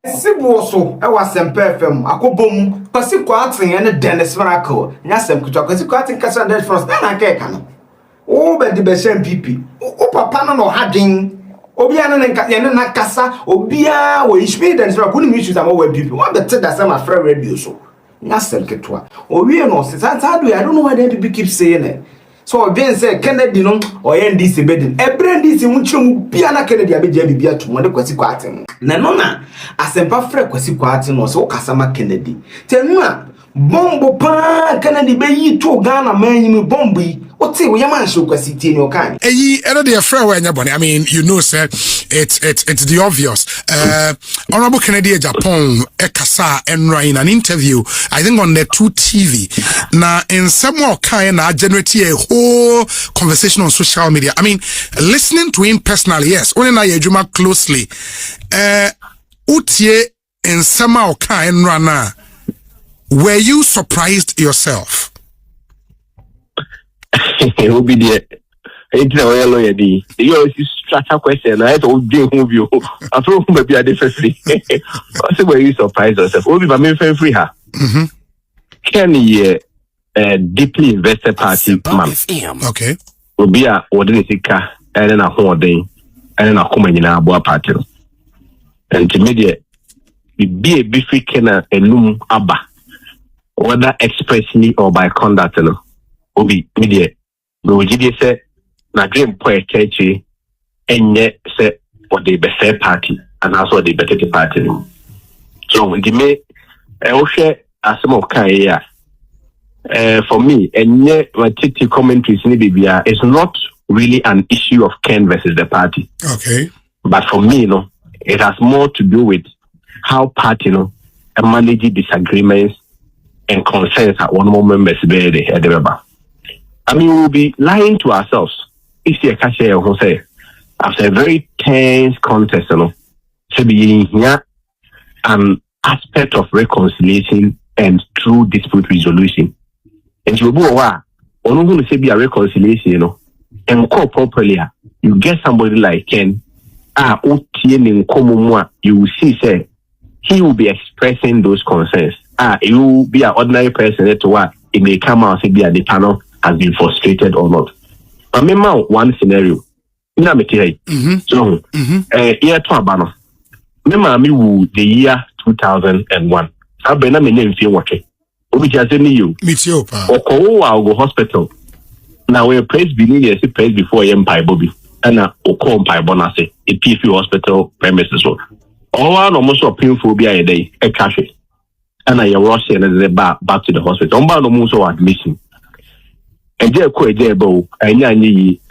Sibuoso, I was some perfume, I could boom, Kwasi Kwarteng and the Dennis Miracle, Yasem Kwasi Kwarteng Casa dead first, then I can. Oh, but the best MPP. Oh, Papa no harding. Obiana and Kayana Casa, Obia, or Ishmael, and so I couldn't use some more people. What the that's my friend radio so. Yasem Ketwa. Oh, we are not, that's how I don't know why the MPP keeps saying it. So again say Kennedy no or NDC bedin. Every NDC munchum biana Kennedy abeje bibia to won Kwasi Kwarteng. Na no na asempa frɛ Kwasi Kwarteng no so kasama Kennedy. Tenu a bombo pa Kennedy be yi to Ghana man yi bombo yi. Oti wo yaman show Kwasi tie no kan. Eyi eno de frɛ wa nya bone. I mean, you know sir, it's the obvious. Honorable Kennedy Agyapong ekasa enra in an interview I think on the 2 TV. Na in some more kind na generate a whole conversation on social media. I mean, listening to him personally, yes, only na yejuma closely. Utie in some more kind rana. Were you surprised yourself? It will be the lawyer. You always strata question. I told you who I thought maybe a differently. Also, were you surprised yourself? Will be my main friend free her. Can you deeply invested party man? Okay. Will be a ordinary car and then a whole day and then a common in our boa party. And to media, be a beefy kenna and loom abba, whether expressly or by conduct, will be media. We will give you say, na dream poet catchy, and yet say what they best party and also the better party. So when they make a share as some of Kaya. For me, and yet my TT commentaries in Libya is not really an issue of Ken versus the party. Okay. But for me, it has more to do with how party, manage disagreements and concerns at one more members be the I mean, we'll be lying to ourselves if you can say after a very tense contest, to be here an aspect of reconciliation and true dispute resolution. And you go on going to say be a reconciliation, and call properly. You get somebody like Ken, you will see say he will be expressing those concerns. You will be an ordinary person to what it may come out and say the panel has been frustrated or not. I remember one scenario. So year to abano. Remember me the year 2001. I been a name feel working. Obi just you. Meet you, pa. I'll go hospital. Now we praise believe praise before Empire Bobby. And Oko Empire Bonase, a PFU hospital premises. All almost a painful be a day, a cash. And I rush and back to the hospital. No more admission. And there quite there bow, and I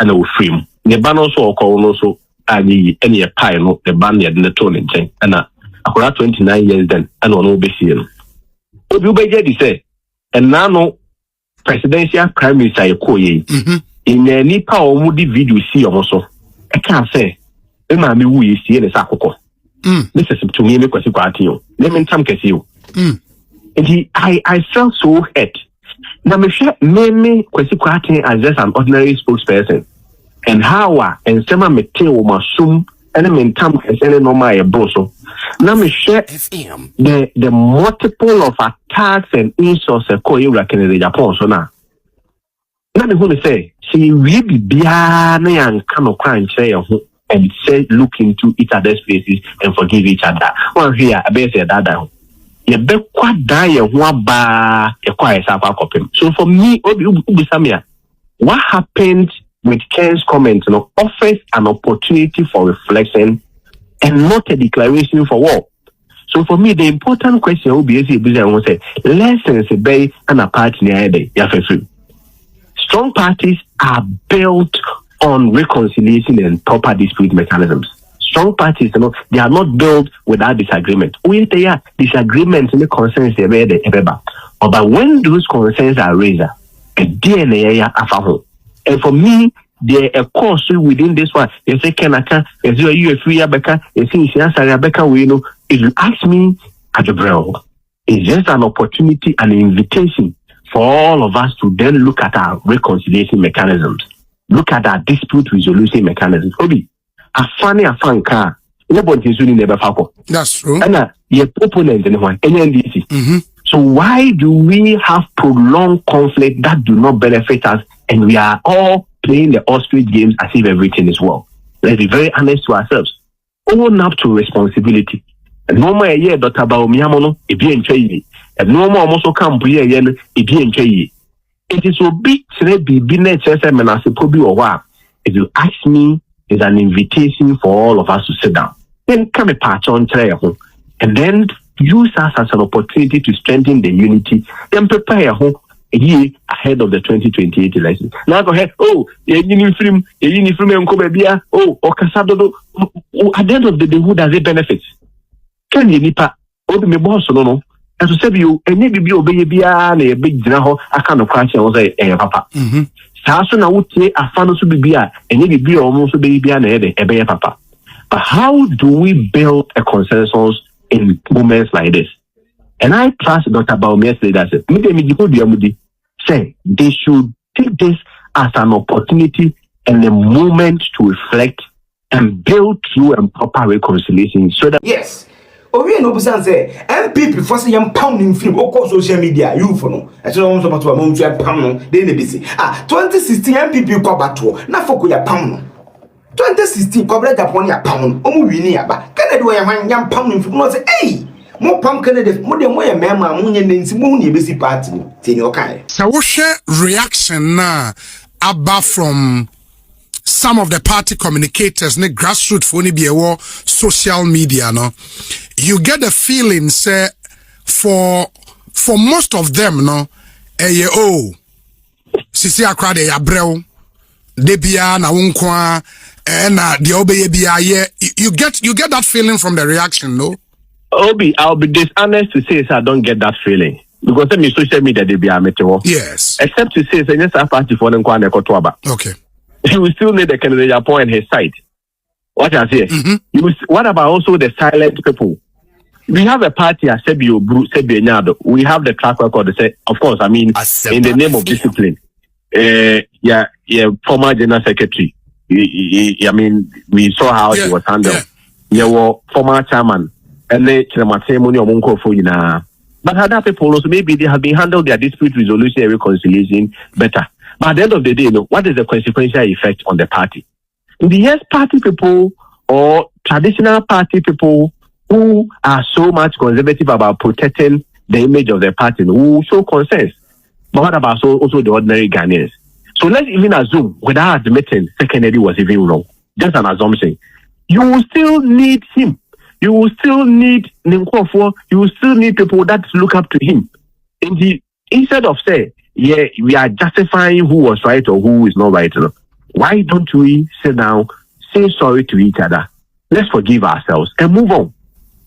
will frame. The ban also also any a pie, the ban near the tone and I 29 years then, and on obesian. You be ready say, and now no presidential prime minister in any power moody video see also. I can't say, the mammy we see in a sakoko. This is to me, because you got you. Let me come kiss you. And I felt so hurt. Now, me Kwasi Kwarteng as just an ordinary spokesperson. And how and some material masum and I mean tam and no my broso. Now me share the multiple of attacks and insults a co Iraqan in Japan so now. Now me gonna say, see we be biana and come of crime and say look into each other's faces and forgive each other. One here I better say that. You be quite die one bar a quiet copy. So for me, what happened with Ken's comments offers an opportunity for reflection and not a declaration for war. So for me, the important question will be lessons bay and a party near day. Strong parties are built on reconciliation and proper dispute mechanisms. Strong parties, they are not built without disagreement. When they are disagreements and the concerns they made, but when those concerns are raised, a DNA are. And for me, there a course within this one. They say, "Kenaka, is you a free Abeka? Is he Abeka? We know." If you ask me, it's just an opportunity, an invitation for all of us to then look at our reconciliation mechanisms, look at our dispute resolution mechanisms. Obi, a funny car. Nobody is doing never fako. That's true. And your opponent in one NDC. Mm-hmm. So why do we have prolonged conflict that do not benefit us, and we are all playing the ostrich games as if everything is well? Let's be very honest to ourselves. Own up to responsibility. And no more a year, Dr. Baomiamono, it be in Chay. And no more also come here, it be in Chay. It is so big to be nature seminars or what. If you ask me, it's an invitation for all of us to sit down. Then come a patch on tray, and then use us as an opportunity to strengthen the unity and prepare a year ahead of the 2028 elections. Now go ahead, oh, and oh, or Casado. At the end of the day, who does it benefit? Can you nipa? Oh, the boss, no. As to say, you and maybe be obey a big general, I can't crash and say, papa. So now would say a fan to be and maybe be almost baby and a papa. But how do we build a consensus in moments like this? And I trust Dr. Baumier's leadership. Say they should take this as an opportunity and a moment to reflect and build true and proper reconciliation so that yes. Obi no busan say MPP for say yam pounding film o social media you for no e so so bato am ntu pound no dey na bisi 2016 MPP ko bato na foko ya pound no 2016 ko bra Japan ya pound o mu wini aba Kennedy wo yam pound film no say hey mo pam Kennedy mo de mo ye mema mo nye nti mo ne besi party no tini o kai so wo share reaction na aba from some of the party communicators, ne grassroots for ni be social media, no. You get the feeling, say, for most of them, no, sisi akra de yabrel, de bia na unkwa, na de obeye bia ye. You get that feeling from the reaction, no? Obi, I'll be dishonest to say I don't get that feeling because them social media they be amateur. Yes. Except to say, yes, a party for them okay. You will still need the candidate Agyapong and his side. What I say? What about also the silent people? We have a party as Sebio Sebianyado. We have the track record to say, of course, I mean, in the name of discipline. Former general secretary. I mean, we saw how he was handled. Yeah, former chairman. And they but other people also maybe they have been handled their dispute resolution and reconciliation better. But at the end of the day, what is the consequential effect on the party? In the yes, party people or traditional party people who are so much conservative about protecting the image of their party who show concerns. But what about also the ordinary Ghanaians? So let's even assume, without admitting Sh0cked was even wrong, just an assumption, you will still need him. You will still need Ninkofo. You will still need people that look up to him. Instead of say, yeah, we are justifying who was right or who is not right. Why don't we sit down, say sorry to each other, let's forgive ourselves and move on?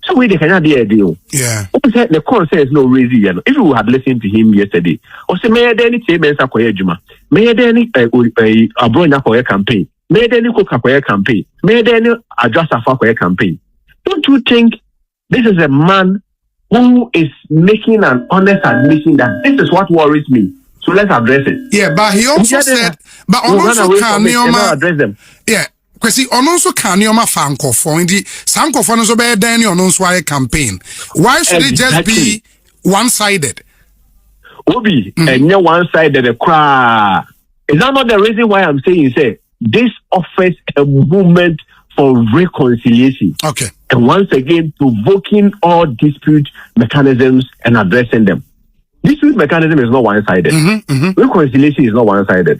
So we cannot do a deal. Yeah. The concern is no reason. If you had listened to him yesterday, or say, may I any chairman Juma, may I any Abronya for a campaign, may I any cook for a campaign, may I any address for a campaign. Don't you think this is a man who is making an honest admission that this is what worries me? So let's address it. Yeah, but he also said, but also can address them. Yeah. Kwasi also can you fanko for indi sanko for no so be dan you no so campaign. Why should it just be one-sided? Obi, and no one-sided the cry. Is that not the reason why I'm saying say this offers a movement for reconciliation? Okay. And once again provoking all dispute mechanisms and addressing them. Dispute mechanism is not one-sided. Reconciliation is not one-sided.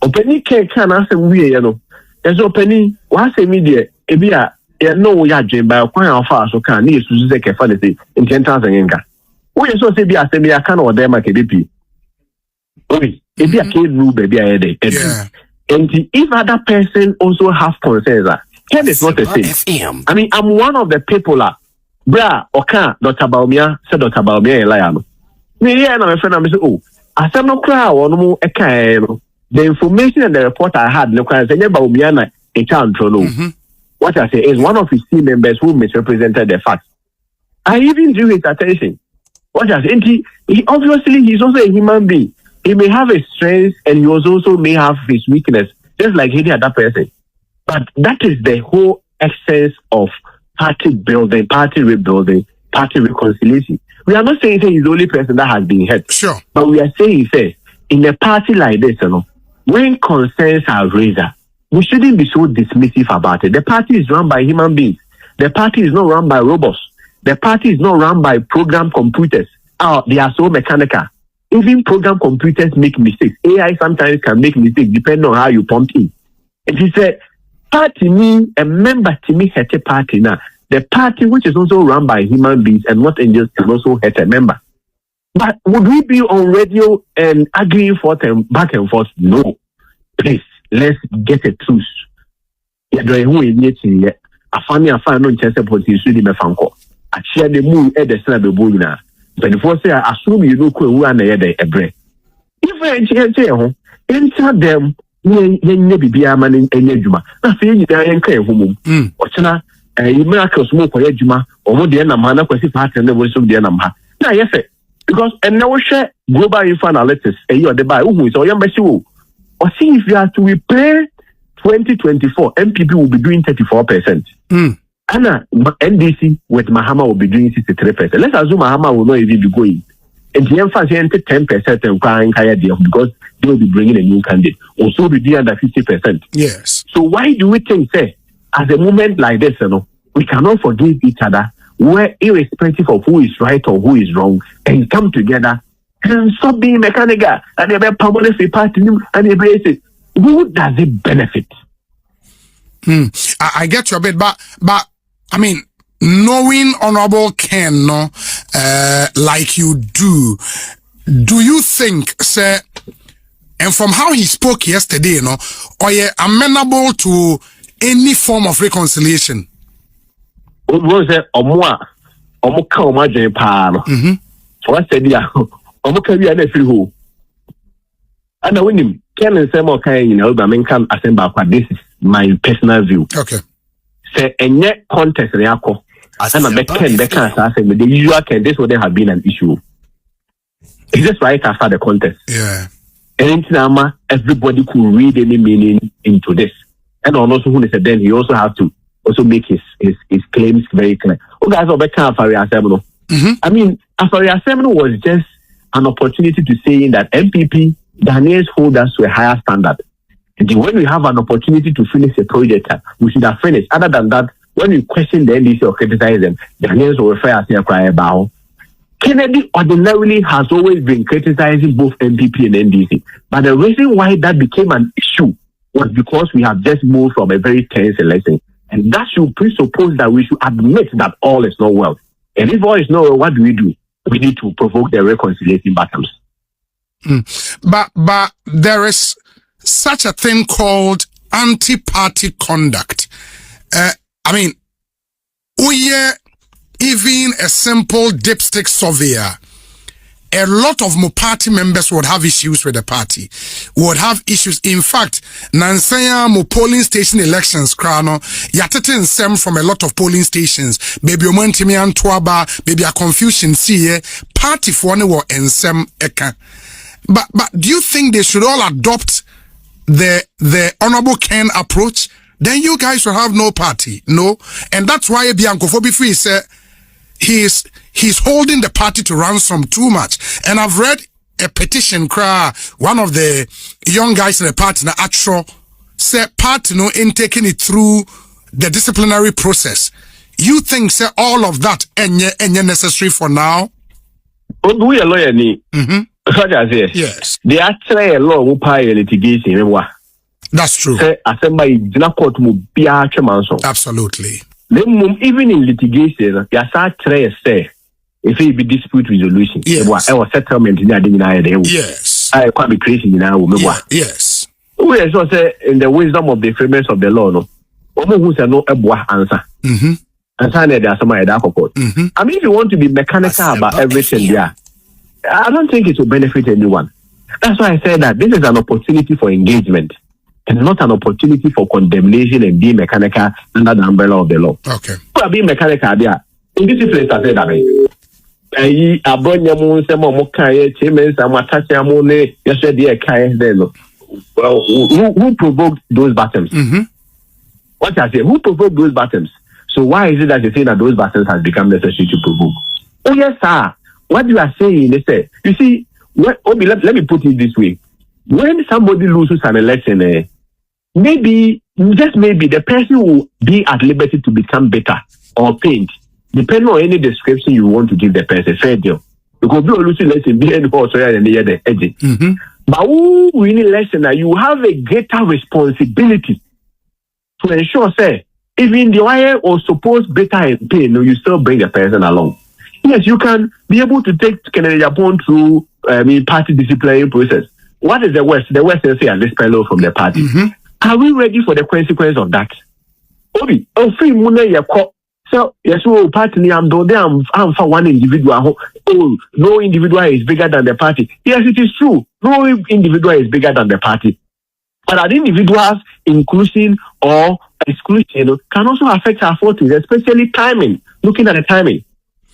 Openi can answer we there's opening once a media, no yard by a quite far so can need to take a fantasy in 10,000 yenga. We so say be a semi a can or them like a DP. Okay, if you a kid rule baby a day. And if other person also have concerns, that is not the same. I mean, I'm one of the people bra or can Dr. Baumia said Dr. Baumia a liar. Me and my friend I'm say, oh, I said no crowd or no more a the information and the report I had, look, I said, what I say is one of his team members who misrepresented the facts. I even drew his attention. What I say, he obviously he's also a human being. He may have a strength and he also may have his weakness, just like any other person. But that is the whole essence of party building, party rebuilding, party reconciliation. We are not saying he's the only person that has been hurt. Sure. But we are saying, in a party like this, when concerns are raised, we shouldn't be so dismissive about it. The party is run by human beings. The party is not run by robots. The party is not run by program computers. They are so mechanical. Even program computers make mistakes. AI sometimes can make mistakes depending on how you pump in. It is a party, a member to me, hurt a party now. The party, which is also run by human beings and not angels, can also hurt a member. But would we be on radio and arguing forth and back and forth? No. Please, let's get a truce. I find no chance of what you should be I share the moon at the slab of Buna. But before say, I assume you know who are a bread. If I say, enter them, maybe be a man in Yajuma. I feel you die and care whom. Ochana, you miracle smoke for Yajuma, or more the end of Mana, because if I can never so the end of Now, yes, because and now share global info analytics, and you are the buy who is or your message. Or see if you are to repair 2024, MPP will be doing 34%. Anna, NDC with Mahama will be doing 63%. Let's assume Mahama will not even be going. And the emphasis 10% and crying higher deal because they will be bringing a new candidate. Also be doing under 50%. Yes. So why do we think, say, at a moment like this, we cannot forgive each other, where irrespective of who is right or who is wrong, and come together and stop being mechanical and they be permanent free party and they say, who does it benefit? I get your bit, but I mean, knowing Honorable Ken, like you do you think, sir, and from how he spoke yesterday, are you amenable to any form of reconciliation? Was it Omoa Jepano? So I said, yeah, Omoka, we are the free who. And I win him. Ken and Samuel Kane, can assemble. This is my personal view. Okay. Say, and yet, contest, and I'm a Ken, the usual Ken, this would have been an issue. It's just right after the contest. Yeah. And everybody could read any meaning into this. And also, who is then he also have to also make his claims very clear. Oh, guys, I mean, Afari Assembly was just an opportunity to say that MPP, Ghanaians hold us to a higher standard. And when we have an opportunity to finish a project, we should have finished. Other than that, when we question the NDC or criticize them, Ghanaians will refer us to a cry about. Kennedy ordinarily has always been criticizing both MPP and NDC. But the reason why that became an issue was because we have just moved from a very tense election. And that should presuppose that we should admit that all is not well. And if all is not well, what do? We need to provoke the reconciliation battles. But there is such a thing called anti-party conduct. I mean, even a simple dipstick surveyor, a lot of more party members would have issues with the party, would have issues. In fact, Nansaya mo polling station elections, krano, yatete nsem from a lot of polling stations. Baby omontimi antoaba, baby a confusion see party for ne wo nsem eka. But do you think they should all adopt the Honorable Ken approach? Then you guys will have no party, no? And that's why Bianco Fobi said he's holding the party to ransom too much. And I've read a petition one of the young guys in the party, actually said party no in taking it through the disciplinary process. You think say all of that and necessary for now? We a lawyer ni. Yes. They actually a law who pay litigation. That's true. Absolutely. Even in litigation, there are say if it be dispute resolution, yes. Or settlement yes. I quite be creating yes. We also say in the wisdom of the framers of the law, no, who say no answer. And there are some I mean, if you want to be mechanical about everything, I don't think it will benefit anyone. That's why I said that this is an opportunity for engagement and not an opportunity for condemnation and being mechanical under the umbrella of the law. Okay. But being mechanical there, in this place, I said that. Who provoked those bottoms? What I say? Who provoked those bottoms? So why is it that you say that those battles has become necessary to provoke? Oh yes, sir. What you are saying is that, you see, let me put it this way. When somebody loses an election, maybe, just maybe, the person will be at liberty to become better or paid, depending on any description you want to give the person. Fair deal. Because be losing election, be any also the edge. But who win election, you have a greater responsibility to ensure, say, even the wire or suppose better and pain, you still bring the person along. Yes, you can be able to take Agyapong through party disciplinary process. What is the West? The West is say this fellow from the party. Are we ready for the consequence of that? Obi, free money so yes, party I'm for one individual. Oh, no individual is bigger than the party. Yes, it is true. No individual is bigger than the party. But an individual's inclusion or exclusion can also affect our fortunes, especially timing. Looking at the timing.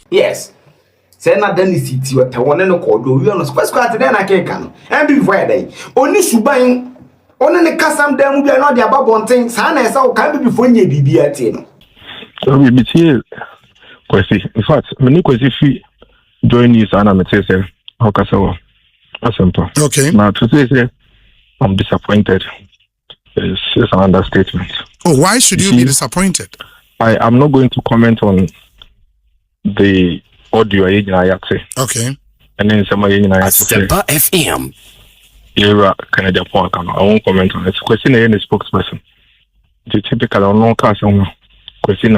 Yes. Say na dan city what one no kodo wi no square then I can and before day oni suban oni ne kasam dan mu bia no de ababonten sa na esa o kan be before nya bibia tie no. So we be here Kwasi. In fact, many Kwasi fi join you sana me say how ka so asempa. Okay. Now to say I'm disappointed. It's an understatement. Oh, why should you be disappointed? I am not going to comment on the audio I say. Okay. And then some Astepa FM. Era Canada Point. I won't comment on it. Question any spokesperson. The typical unknown cast on question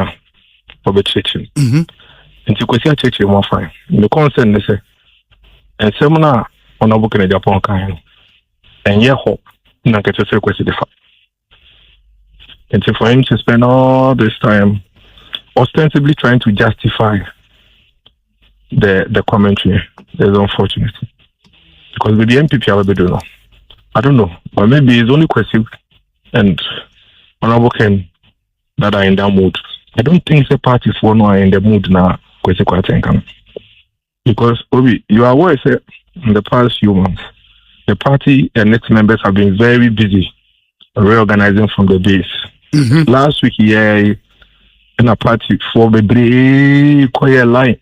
for the church. And to question church more fine. The concern they say and seminar on a book in Agyapong and yeah hope not get to say question the fact. And so for him to spend all this time ostensibly trying to justify the commentary is unfortunate. Because with the MPP, I don't know. But maybe it's only Kwasi and Honorable Ken that are in that mood. I don't think the parties for now are in the mood now, Kwasi Kwarteng. Because, Obi, you are aware that in the past few months, the party and its members have been very busy reorganizing from the base. Last week, in a party for the break, quiet line,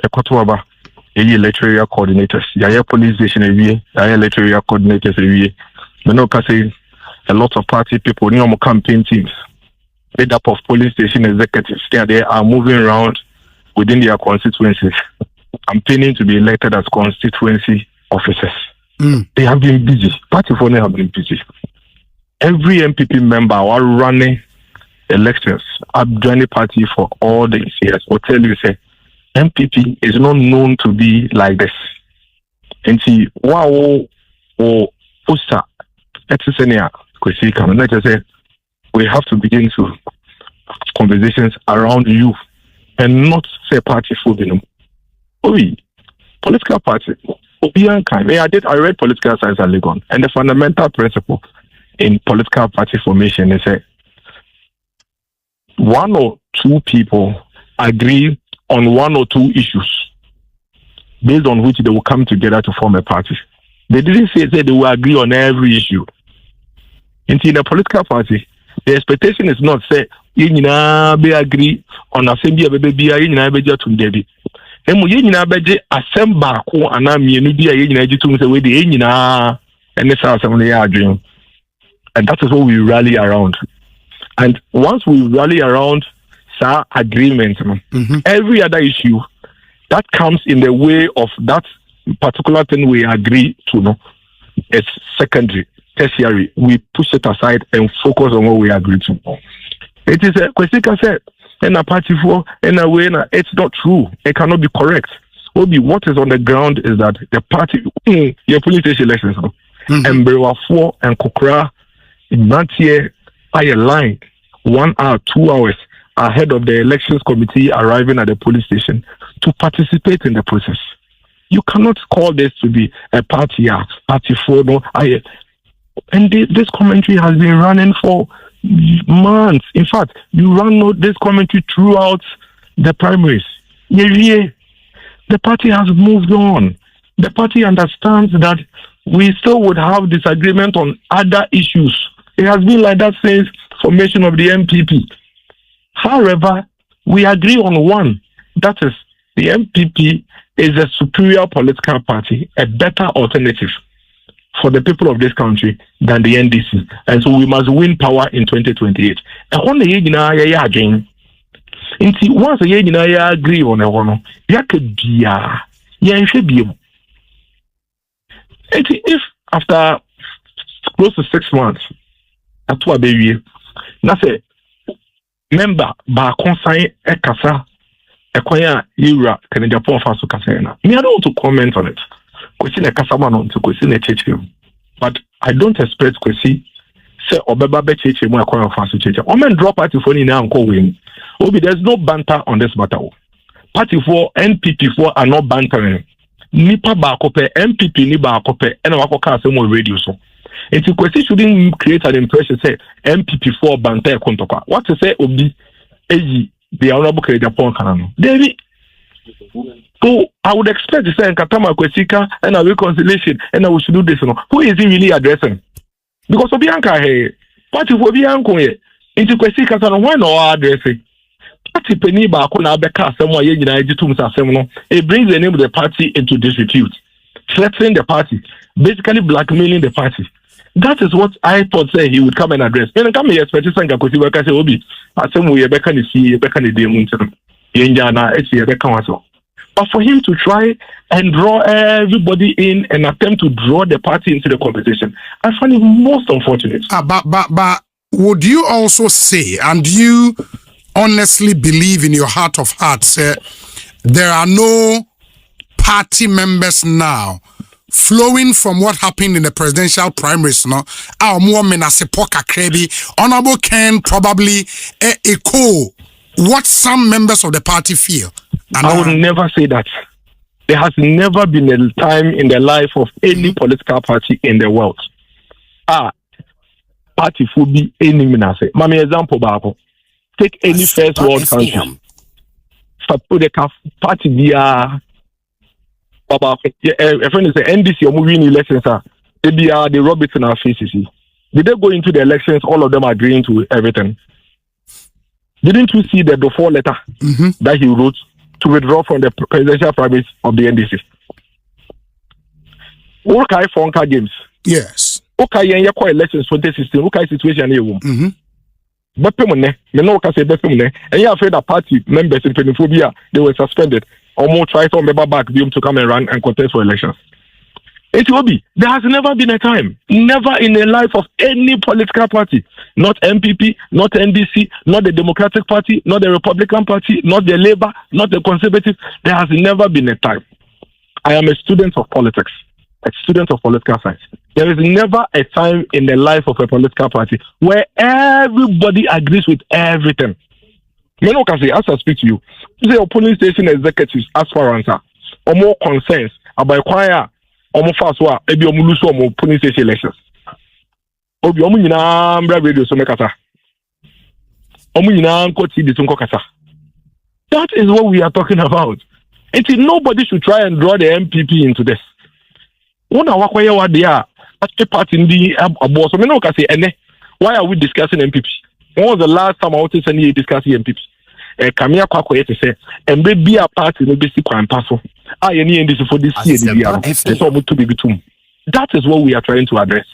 a Kotwaba, electoral coordinators, Yaya police station, Yaya electoral coordinators, say a lot of party people, new campaign teams, made up of police station executives, they are moving around within their constituencies, campaigning to be elected as constituency officers. They have been busy. Party for them have been busy. Every MPP member are running elections. I've joined the party for all these years. I'll tell you, say, MPP is not known to be like this. And see, wow, or poster, we have to begin to have conversations around you and not say party food. Political party. I read political science at Legon, and the fundamental principle in political party formation is that one or two people agree on one or two issues based on which they will come together to form a party. They didn't say they will agree on every issue. In a political party, the expectation is not say you be agree on assembly baby you to Debbie. And assemble and I'm and that is what we rally around. And once we rally around agreement, every other issue that comes in the way of that particular thing we agree to is secondary, tertiary. We push it aside and focus on what we agree to. It is a question said, and a party for and a way. It's not true. It cannot be correct. What is on the ground is that the party, your police station elections, and Brewa 4 and Kokra, in that year, I aligned 1 hour, 2 hours ahead of the elections committee arriving at the police station to participate in the process. You cannot call this to be a party act, party for no. And this commentary has been running for months. In fact, you run this commentary throughout the primaries. The party has moved on. The party understands that we still would have disagreement on other issues. It has been like that since formation of the MPP. However, we agree on one. That is, the MPP is a superior political party, a better alternative for the people of this country than the NDC. And so we must win power in 2028. And when the again, once the agree on a one, if after close to 6 months, that's what baby, that's a member by consign a casa. Acquire Ura can Agyapong Faso Kasena. Me, I don't want to comment on it. Question a Casaman to question a church. But I don't expect Kwasi say Obeba Church more acquire Faso Church. Omen drop party for now and call win. Obi, there's no banter on this matter. Party 4, NPP 4 are not bantering. Nipa Bakope, MPP ni Bakope, and Wako say more radio so. And to Kwasi shouldn't create an impression say MPP 4 banter kontoka. What to say Obi Eji the Honorable Agyapong Kanano. David. So I would expect to say Katama Kwesika and a reconciliation and we should do this. Who is he really addressing? Because Obianka hey, party for Bianco into Kwesika why no addressing? Party Penny Bakuna Beka somewhere it brings the name of the party into disrepute, threatening the party, basically blackmailing the party. That is what I thought say he would come and address. When I come here, expect to say Obi, I say we are see but for him to try and draw everybody in and attempt to draw the party into the competition, I find it most unfortunate. But would you also say, and you honestly believe in your heart of hearts, there are no party members now flowing from what happened in the presidential primaries, no? Our more menasepoka krebi, Honorable Ken probably echo what some members of the party feel. And I would never say that. There has never been a time in the life of any political party in the world. Party would be any menase. Mami example babo. Take any first world country. Party be Baba, a friend is the NDC or moving elections. They rub it in our faces. Did they go into the elections? All of them agreeing to everything. Didn't you see the default letter that he wrote to withdraw from the presidential primaries of the NDC? Okay, Fonka games. Yes. Okay, yeah, elections 2016. Okay, situation here. But and you're afraid that party members in Peniphobia they were suspended. Or more try to member back to come and run and contest for elections. It will be. There has never been a time, never in the life of any political party, not MPP, not NDC, not the Democratic Party, not the Republican Party, not the Labour, not the Conservative. There has never been a time. I am a student of politics, a student of political science. There is never a time in the life of a political party where everybody agrees with everything. You know, can say, as I speak to you, the polling station executives as far as or more concerns about choir or more fast or maybe more polling station elections. Obi omuna radio so mekata. Omuna nkoti di tunko kata. That is what we are talking about. Until nobody should try and draw the MPP into this. Una wakwaya wa dia at party ndi abo so me no can say ene. Why are we discussing MPP? When was the last time I was discussing MPP? Kamia Kwako to say, and be a party no basic crime passo. I any this for this year. It's almost to be between. That is what we are trying to address.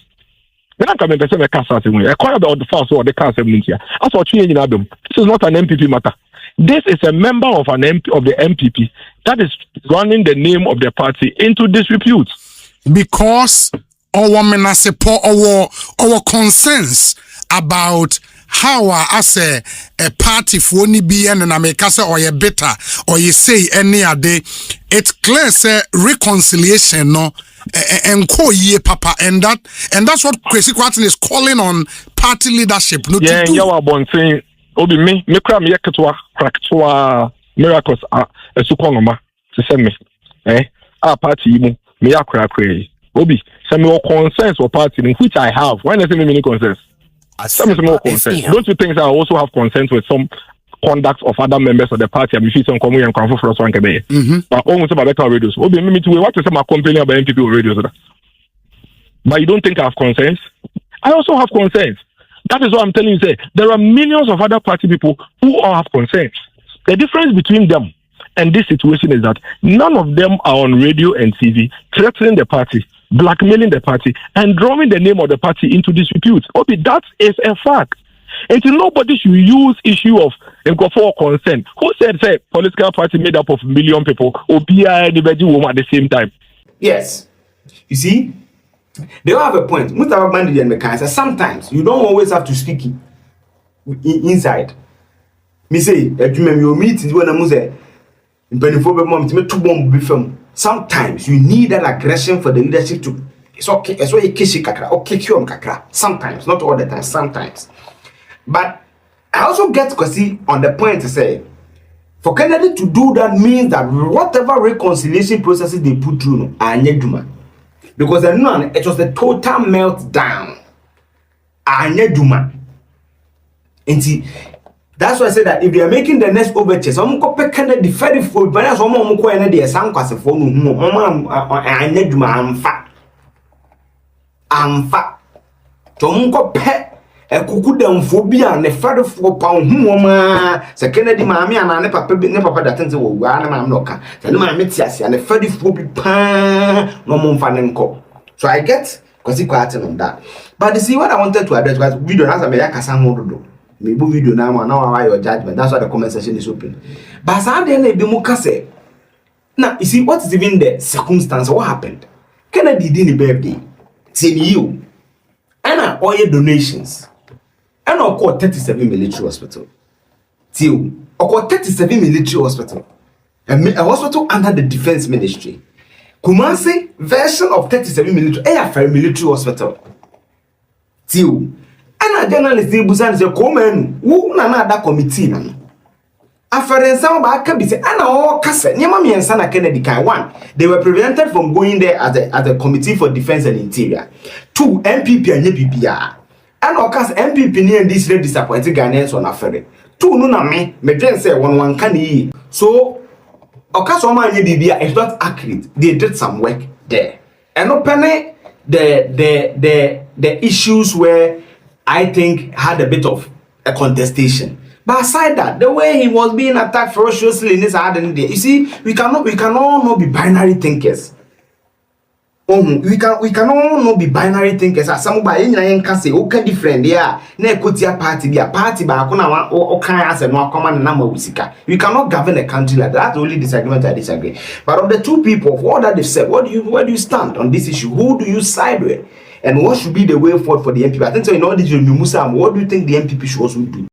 When I come and say a cast away, I call about the first or the cast here. That's what changing Adam. This is not an MPP matter. This is a member of an MP of the MPP that is running the name of the party into disrepute. Because our concerns about how as a party for any be and America or you better or you say any other, it's clear say reconciliation no and ye papa and that's what Kwasi Kwarteng is calling on party leadership. No, yeah, you are born saying Obi me cram yaketwa crackwa miracles a sukongoma to send me party mu me yakra kray Obi some more concerns for party which I have. Why not many concerns? Some is more consent. Don't you think I also have consent with some conduct of other members of the party? I'm some common and comfort for us one day. But almost about better radios. Obi me to what is my complaining about MPP radios? But you don't think I have concerns? I also have concerns. That is what I'm telling you. Say there are millions of other party people who all have concerns. The difference between them and this situation is that none of them are on radio and TV threatening the party, blackmailing the party, and drawing the name of the party into disrepute. Okay, that is a fact. And nobody should use issue of for consent. Who said say political party made up of a million people or be anybody woman at the same time? Yes. You see, they all have a point. Mustafa Bandidi and Mekan said sometimes you don't always have to speak inside. Me say, you meet when I say sometimes you need that aggression for the leadership to. It's okay. It's why you kiss kakra or kick you on kakra. Sometimes, not all the time. Sometimes, but I also get Kwasi on the point to say, for Kennedy to do that means that whatever reconciliation processes they put through are nyeduma, because the none it was a total meltdown. Are nyeduma, and see. That's why I say that if they are making the next overture, some go pick Kennedy very full, but that's one more coin and they are some Kwasi for no I'm fat. Tom go pet a cuckoo down phobia and the father for pound woman. Sir Kennedy, mammy, and I never papa that things will run my knocker. Then my metias and the fatty phobia pan no more fun and co. So I get Kwasi Kwarteng on that. But you see what I wanted to address was we don't have a America Samodo. Maybe video now why your judgment. That's why the comment section is open. But Sunday be mukase. Now you see what is even the circumstance? What happened? Kennedy did the birthday. Till you and oil donations. And I call 37 military hospital. Till I call 37 military hospital. A hospital under the defense ministry. Kumasi version of 37 military air military hospital. Till and a journalist Busan say come who na that committee na after some back can be say and all kase nyama me and sana Kennedy kan one they were prevented from going there as a committee for defense and interior. Two MPP and bibia and all kase MPP ni and this very disappointed Ghanaians on affair. Two no na me then say one can yi so okase o ma anye bibia it's not accurate. They did some work there and open the issues where I think had a bit of a contestation. But aside that, the way he was being attacked ferociously in this hardened day, you see, we can all not be binary thinkers. We can all not be binary thinkers. As somebody can say, okay, different, yeah. Ne kutia party, be a party, but I can't or as a no common number usika. We cannot govern a country like that. That's the only disagreement I disagree. But of the two people, of all that they've said, where do you stand on this issue? Who do you side with? And what should be the way forward for the MPP? I think so in all this, what do you think the MPP should also do?